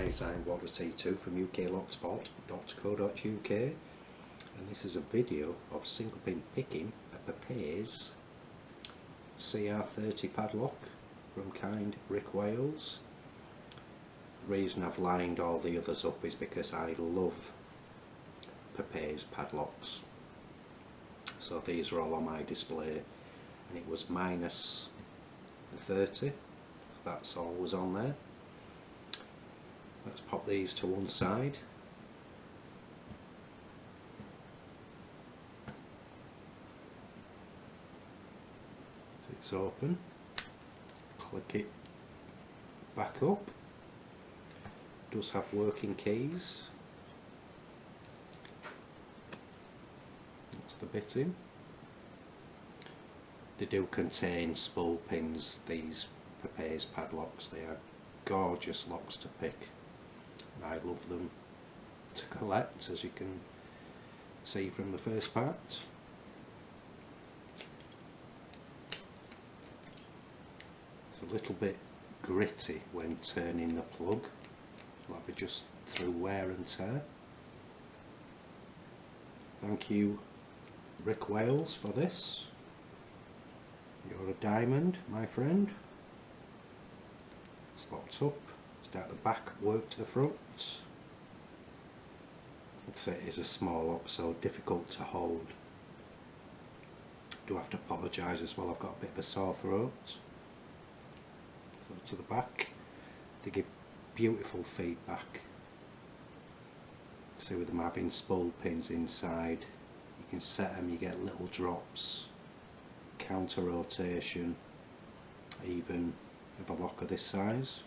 guys, I'm C2 from uklocksport.co.uk, and this is a video of single pin picking a PAPAIZ CR30 padlock from kind Rick Wales. The reason I've lined all the others up is because I love PAPAIZ padlocks. So these are all on my display, and it was minus the 30, that's all was on there. Let's pop these to one side. So it's open, click it back up. It does have working keys. That's the bit in. They do contain spool pins, these PAPAIZ padlocks. They are gorgeous locks to pick. I love them to collect, as you can see from the first part. It's a little bit gritty when turning the plug, that'll be just through wear and tear. Thank you, Rick Wales, for this. You're a diamond, my friend. It's locked up. Start the back, work to the front. Like I say, it is a small lock, so difficult to hold. Do have to apologise as well, I've got a bit of a sore throat. So to the back, they give beautiful feedback. See, with them having spool pins inside, you can set them, you get little drops, counter rotation, even of a lock of this size.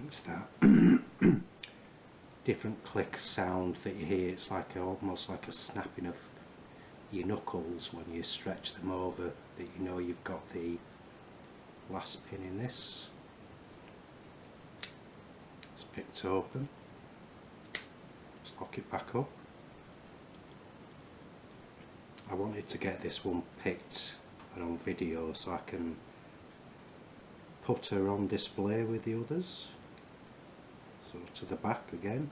It's that different click sound that you hear. It's like almost like a snapping of your knuckles when you stretch them over, that you know you've got the last pin in this. It's picked open. Let's lock it back up. I wanted to get this one picked and on video so I can put her on display with the others. So to the back again.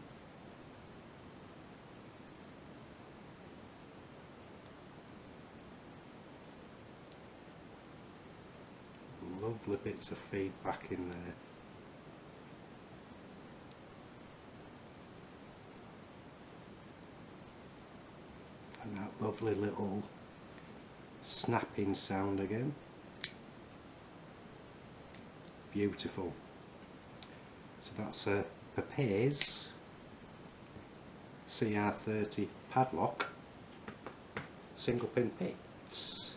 Lovely bits of feedback in there. And that lovely little snapping sound again. Beautiful. So that's a PAPAIZ CR30 padlock single pin picks.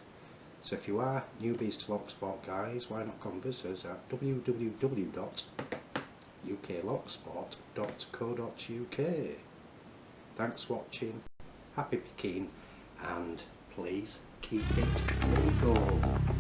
So if you are newbies to Locksport, guys, why not come visit us at www.uklocksport.co.uk. Thanks for watching, happy picking, and please keep it legal.